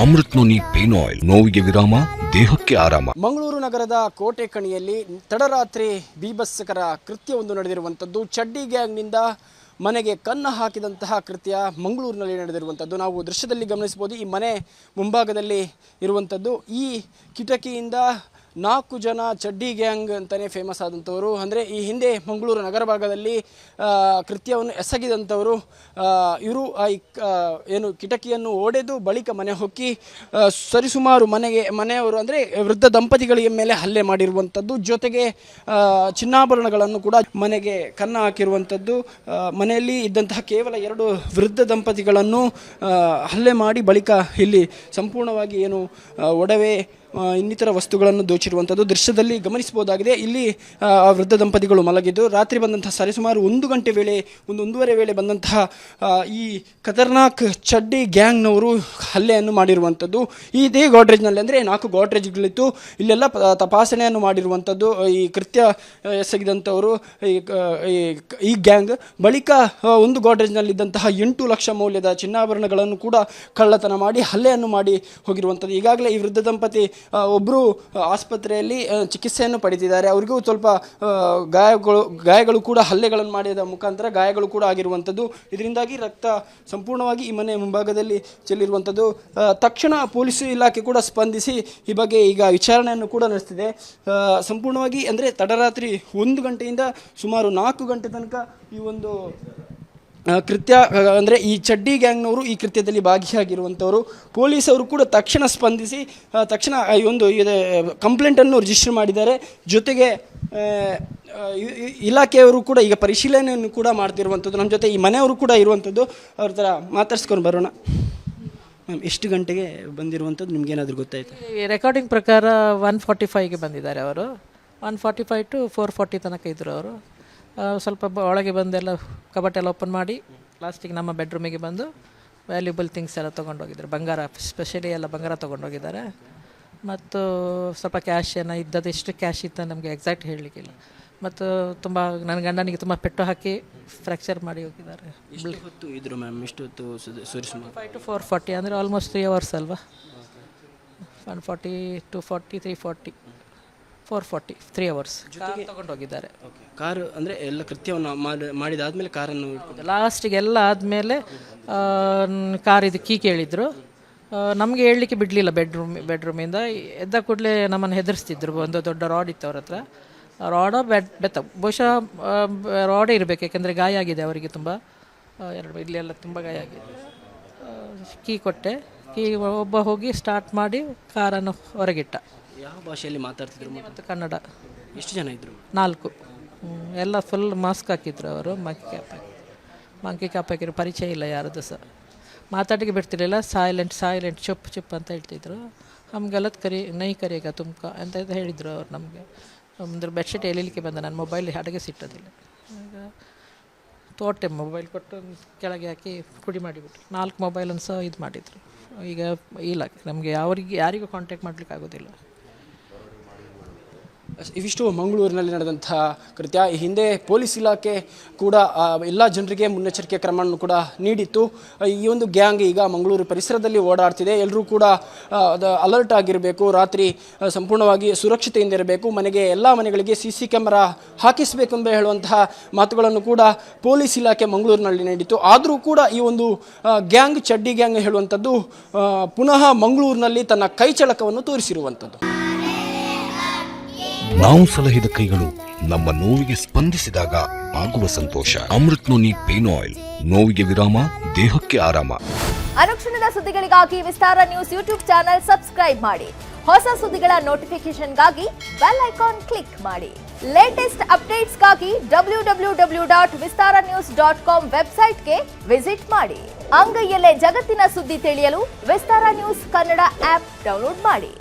Amrit noni pain oil, ನೋವಿಗೆ ವಿರಾಮ, ದೇಹಕ್ಕೆ ಆರಾಮ. ಮಂಗಳೂರು ನಗರದ ಕೋಟೆ ಕಣಿಯಲ್ಲಿ ತಡರಾತ್ರಿ ಬೀಭತ್ಸಕರ ಕೃತ್ಯವೊಂದು ನಡೆದಿರುವಂಥದ್ದು. ಚಡ್ಡಿ ಗ್ಯಾಂಗ್ನಿಂದ ಮನೆಗೆ ಕನ್ನ ಹಾಕಿದಂತಹ ಕೃತ್ಯ ಮಂಗಳೂರಿನಲ್ಲಿ ನಡೆದಿರುವಂಥದ್ದು ನಾವು ದೃಶ್ಯದಲ್ಲಿ ಗಮನಿಸಬಹುದು. ಈ ಮನೆ ಮುಂಭಾಗದಲ್ಲಿ ಇರುವಂಥದ್ದು. ಈ ಕಿಟಕಿಯಿಂದ 4 ಜನ ಚಡ್ಡಿ ಗ್ಯಾಂಗ್ ಅಂತಲೇ ಫೇಮಸ್ ಆದಂಥವರು, ಅಂದರೆ ಈ ಹಿಂದೆ ಮಂಗಳೂರು ನಗರ ಭಾಗದಲ್ಲಿ ಕೃತ್ಯವನ್ನು ಎಸಗಿದಂಥವರು ಇವರು ಏನು ಕಿಟಕಿಯನ್ನು ಒಡೆದು ಬಳಿಕ ಮನೆ ಹೊಕ್ಕಿ ಸರಿಸುಮಾರು ಮನೆಯವರು ಅಂದರೆ ವೃದ್ಧ ದಂಪತಿಗಳ ಮೇಲೆ ಹಲ್ಲೆ ಮಾಡಿರುವಂಥದ್ದು. ಜೊತೆಗೆ ಚಿನ್ನಾಭರಣಗಳನ್ನು ಕೂಡ ಮನೆಗೆ ಕನ್ನ ಹಾಕಿರುವಂಥದ್ದು. ಮನೆಯಲ್ಲಿ ಇದ್ದಂತಹ ಕೇವಲ 2 ವೃದ್ಧ ದಂಪತಿಗಳನ್ನು ಹಲ್ಲೆ ಮಾಡಿ ಬಳಿಕ ಇಲ್ಲಿ ಸಂಪೂರ್ಣವಾಗಿ ಏನು ಒಡವೆ ಇನ್ನಿತರ ವಸ್ತುಗಳನ್ನು ದೋಚಿರುವಂಥದ್ದು ದೃಶ್ಯದಲ್ಲಿ ಗಮನಿಸಬಹುದಾಗಿದೆ. ಇಲ್ಲಿ ವೃದ್ಧ ದಂಪತಿಗಳು ಮಲಗಿದ್ದು ರಾತ್ರಿ ಬಂದಂತಹ ಸರಿಸುಮಾರು 1:30 ವೇಳೆ ಬಂದಂತಹ ಈ ಖತರ್ನಾಕ್ ಚಡ್ಡಿ ಗ್ಯಾಂಗ್ನವರು ಹಲ್ಲೆಯನ್ನು ಮಾಡಿರುವಂಥದ್ದು. ಇದೇ ಗೋಡ್ರೇಜ್ನಲ್ಲಿ, ಅಂದರೆ 4 ಗೋಡ್ರೇಜ್ಗಳಿತ್ತು, ಇಲ್ಲೆಲ್ಲ ತಪಾಸಣೆಯನ್ನು ಮಾಡಿರುವಂಥದ್ದು ಈ ಕೃತ್ಯ ಎಸಗಿದಂಥವರು ಈ ಗ್ಯಾಂಗ್. ಬಳಿಕ ಒಂದು ಗೋಡ್ರೇಜ್ನಲ್ಲಿದ್ದಂತಹ 8 ಲಕ್ಷ ಮೌಲ್ಯದ ಚಿನ್ನಾಭರಣಗಳನ್ನು ಕೂಡ ಕಳ್ಳತನ ಮಾಡಿ ಹಲ್ಲೆಯನ್ನು ಮಾಡಿ ಹೋಗಿರುವಂಥದ್ದು. ಈಗಾಗಲೇ ಈ ವೃದ್ಧ ದಂಪತಿ ಒಬ್ಬರು ಆಸ್ಪತ್ರೆಯಲ್ಲಿ ಚಿಕಿತ್ಸೆಯನ್ನು ಪಡೆದಿದ್ದಾರೆ. ಅವರಿಗೂ ಸ್ವಲ್ಪ ಗಾಯಗಳು ಕೂಡ ಹಲ್ಲೆಗಳನ್ನು ಮಾಡಿದ ಮುಖಾಂತರ ಗಾಯಗಳು ಕೂಡ ಆಗಿರುವಂಥದ್ದು. ಇದರಿಂದಾಗಿ ರಕ್ತ ಸಂಪೂರ್ಣವಾಗಿ ಈ ಮನೆ ಮುಂಭಾಗದಲ್ಲಿ ಚೆಲ್ಲಿರುವಂಥದ್ದು. ತಕ್ಷಣ ಪೊಲೀಸ್ ಇಲಾಖೆ ಕೂಡ ಸ್ಪಂದಿಸಿ ಈ ಬಗ್ಗೆ ಈಗ ವಿಚಾರಣೆಯನ್ನು ಕೂಡ ನಡೆಸ್ತಿದೆ. ಸಂಪೂರ್ಣವಾಗಿ ಅಂದರೆ ತಡರಾತ್ರಿ 1 ಗಂಟೆಯಿಂದ ಸುಮಾರು 4 ಗಂಟೆ ತನಕ ಈ ಒಂದು ಕೃತ್ಯ, ಅಂದರೆ ಈ ಚಡ್ಡಿ ಗ್ಯಾಂಗ್ನವರು ಈ ಕೃತ್ಯದಲ್ಲಿ ಭಾಗಿಯಾಗಿರುವಂಥವರು. ಪೊಲೀಸವರು ಕೂಡ ತಕ್ಷಣ ಸ್ಪಂದಿಸಿ ತಕ್ಷಣ ಈ ಒಂದು ಕಂಪ್ಲೇಂಟನ್ನು ರಿಜಿಸ್ಟರ್ ಮಾಡಿದ್ದಾರೆ. ಜೊತೆಗೆ ಇಲಾಖೆಯವರು ಕೂಡ ಈಗ ಪರಿಶೀಲನೆಯನ್ನು ಕೂಡ ಮಾಡ್ತಿರುವಂಥದ್ದು. ನಮ್ಮ ಜೊತೆ ಈ ಮನೆಯವರು ಕೂಡ ಇರುವಂಥದ್ದು. ಅವ್ರ ಥರ ಮಾತಾಡ್ಸ್ಕೊಂಡು ಬರೋಣ. ಮ್ಯಾಮ್, ಎಷ್ಟು ಗಂಟೆಗೆ ಬಂದಿರುವಂಥದ್ದು ನಿಮ್ಗೇನಾದರೂ ಗೊತ್ತಾಯಿತು? ರೆಕಾರ್ಡಿಂಗ್ ಪ್ರಕಾರ 1:45ಗೆ ಬಂದಿದ್ದಾರೆ ಅವರು. 1:45 to 4:40 ತನಕ ಇದ್ದರು ಅವರು. ಸ್ವಲ್ಪ ಒಳಗೆ ಬಂದೆಲ್ಲ ಕಬಟ್ಟೆಲ್ಲ ಓಪನ್ ಮಾಡಿ ಲಾಸ್ಟಿಗೆ ನಮ್ಮ ಬೆಡ್ರೂಮಿಗೆ ಬಂದು ವ್ಯಾಲ್ಯೂಬಲ್ ಥಿಂಗ್ಸ್ ಎಲ್ಲ ತೊಗೊಂಡೋಗಿದ್ದಾರೆ. ಬಂಗಾರ, ಸ್ಪೆಷಲಿ ಎಲ್ಲ ಬಂಗಾರ ತೊಗೊಂಡೋಗಿದ್ದಾರೆ. ಮತ್ತು ಸ್ವಲ್ಪ ಕ್ಯಾಶ್ ಏನೋ ಇದ್ದದ್ದು, ಎಷ್ಟು ಕ್ಯಾಶ್ ಇತ್ತು ನಮಗೆ ಎಕ್ಸಾಕ್ಟ್ ಹೇಳಲಿಕ್ಕಿಲ್ಲ. ಮತ್ತು ತುಂಬ ನನ್ನ ಗಂಡನಿಗೆ ತುಂಬ ಪೆಟ್ಟು ಹಾಕಿ ಫ್ರ್ಯಾಕ್ಚರ್ ಮಾಡಿ ಹೋಗಿದ್ದಾರೆ. ಹೊತ್ತು ಇದ್ರು ಮ್ಯಾಮ್? ಎಷ್ಟು ಹೊತ್ತು? 5 to 4:40, ಅಂದರೆ ಆಲ್ಮೋಸ್ಟ್ 3 hours ಅಲ್ವಾ? 1:40, 2:40, 3:40, 4:40, 3 hours ತೊಗೊಂಡೋಗಿದ್ದಾರೆ. ಕಾರು ಅಂದರೆ ಎಲ್ಲ ಕೃತ್ಯವನ್ನು ಮಾಡಿದಾದ್ಮೇಲೆ ಕಾರನ್ನು ಲಾಸ್ಟಿಗೆ ಎಲ್ಲ ಆದಮೇಲೆ ಕಾರಿದು ಕೀ ಕೇಳಿದರು. ನಮಗೆ ಹೇಳಲಿಕ್ಕೆ ಬಿಡಲಿಲ್ಲ. ಬೆಡ್ರೂಮಿಂದ ಎದ್ದ ಕೂಡಲೇ ನಮ್ಮನ್ನು ಹೆದರಿಸ್ತಿದ್ರು. ಒಂದು ದೊಡ್ಡ ರಾಡ್ ಇತ್ತು ಅವ್ರ ಹತ್ರ. ರಾಡ ಬೆತ್ತ ಬಹುಶಃ ರಾಡೇ ಇರಬೇಕು, ಯಾಕೆಂದರೆ ಗಾಯ ಆಗಿದೆ ಅವರಿಗೆ ತುಂಬ. ಇಲ್ಲೆಲ್ಲ ತುಂಬ ಗಾಯ ಆಗಿದೆ. ಕೀ ಕೊಟ್ಟೆ. ಕೀ ಒಬ್ಬ ಹೋಗಿ ಸ್ಟಾರ್ಟ್ ಮಾಡಿ ಕಾರನ್ನು ಹೊರಗಿಟ್ಟ. ಯಾವ ಭಾಷೆಯಲ್ಲಿ ಮಾತಾಡ್ತಿದ್ರು? ಮತ್ತು ಕನ್ನಡ. ಎಷ್ಟು ಜನ ಇದ್ದರು? 4. ಎಲ್ಲ ಫುಲ್ ಮಾಸ್ಕ್ ಹಾಕಿದ್ರು ಅವರು. ಮಂಕಿ ಕ್ಯಾಪ್ ಹಾಕಿದ್ರು. ಪರಿಚಯ ಇಲ್ಲ ಯಾರದು ಸಹ. ಮಾತಾಡಿಗೆ ಬಿಡ್ತಿರಲಿಲ್ಲ. ಸೈಲೆಂಟ್ ಚುಪ್ ಅಂತ ಹೇಳ್ತಿದ್ರು. ನಮಗೆಲ್ಲ ನೈ ಕರಿಗ ತುಮ್ಕ ಅಂತ ಹೇಳಿದರು ಅವ್ರು ನಮಗೆ. ಒಂದು ಬೆಡ್ಶೀಟ್ ಎಳಿಲಿಕ್ಕೆ ಬಂದ. ನನ್ನ ಮೊಬೈಲ್ ಅಡಗೆ ಸಿಟ್ಟೋದಿಲ್ಲ. ಈಗ ತೋಟೆ ಮೊಬೈಲ್ ಕೊಟ್ಟು ಕೆಳಗೆ ಹಾಕಿ ಪುಡಿ ಮಾಡಿಬಿಟ್ರು. 4 ಮೊಬೈಲನ್ನು ಸಹ ಇದು ಮಾಡಿದರು. ಈಗ ಇಲ್ಲ, ನಮಗೆ ಯಾರಿಗೂ ಕಾಂಟ್ಯಾಕ್ಟ್ ಮಾಡಲಿಕ್ಕೆ ಆಗೋದಿಲ್ಲ. ಇವಿಷ್ಟು ಮಂಗಳೂರಿನಲ್ಲಿ ನಡೆದಂಥ ಕೃತ್ಯ. ಈ ಹಿಂದೆ ಪೊಲೀಸ್ ಇಲಾಖೆ ಕೂಡ ಎಲ್ಲ ಜನರಿಗೆ ಮುನ್ನೆಚ್ಚರಿಕೆ ಕ್ರಮವನ್ನು ಕೂಡ ನೀಡಿತ್ತು. ಈ ಒಂದು ಗ್ಯಾಂಗ್ ಈಗ ಮಂಗಳೂರು ಪರಿಸರದಲ್ಲಿ ಓಡಾಡ್ತಿದೆ. ಎಲ್ಲರೂ ಕೂಡ ಅಲರ್ಟ್ ಆಗಿರಬೇಕು, ರಾತ್ರಿ ಸಂಪೂರ್ಣವಾಗಿ ಸುರಕ್ಷತೆಯಿಂದ ಇರಬೇಕು, ಎಲ್ಲ ಮನೆಗಳಿಗೆ CC ಕ್ಯಾಮರಾ ಹಾಕಿಸಬೇಕು ಎಂದು ಹೇಳುವಂತಹ ಮಾತುಗಳನ್ನು ಕೂಡ ಪೊಲೀಸ್ ಇಲಾಖೆ ಮಂಗಳೂರಿನಲ್ಲಿ ನೀಡಿತ್ತು. ಆದರೂ ಕೂಡ ಈ ಒಂದು ಗ್ಯಾಂಗ್, ಚಡ್ಡಿ ಗ್ಯಾಂಗ್ ಹೇಳುವಂಥದ್ದು ಪುನಃ ಮಂಗಳೂರಿನಲ್ಲಿ ತನ್ನ ಕೈಚಳಕವನ್ನು ತೋರಿಸಿರುವಂಥದ್ದು. ನಾವು ಸಲಹಿದ ಕೈಗಳು ನಮ್ಮ ನೋವಿಗೆ ಸ್ಪಂದಿಸಿದಾಗ ಆಗುವ ಸಂತೋಷ. ಅಮೃತ್ ನೋನಿ ಪೇನ್ ಆಯಿಲ್, ನೋವಿಗೆ ವಿರಾಮ, ದೇಹಕ್ಕೆ ಆರಾಮ. ಅನುಕ್ಷಣದ ಸುದ್ದಿಗಳಿಗಾಗಿ ವಿಸ್ತಾರ ನ್ಯೂಸ್ ಯೂಟ್ಯೂಬ್ ಚಾನೆಲ್ ಸಬ್ಸ್ಕ್ರೈಬ್ ಮಾಡಿ. ಹೊಸ ಸುದ್ದಿಗಳ ನೋಟಿಫಿಕೇಶನ್ಗಾಗಿ ಬೆಲ್ ಐಕಾನ್ ಕ್ಲಿಕ್ ಮಾಡಿ. ಲೇಟೆಸ್ಟ್ ಅಪ್ಡೇಟ್ಸ್ಗಾಗಿ www.vistaranews.com ವೆಬ್ಸೈಟ್ಗೆ ವಿಸಿಟ್ ಮಾಡಿ. ಅಂಗೈಯಲ್ಲೇ ಜಗತ್ತಿನ ಸುದ್ದಿ ತಿಳಿಯಲು ವಿಸ್ತಾರ ನ್ಯೂಸ್ ಕನ್ನಡ ಆಪ್ ಡೌನ್ಲೋಡ್ ಮಾಡಿ.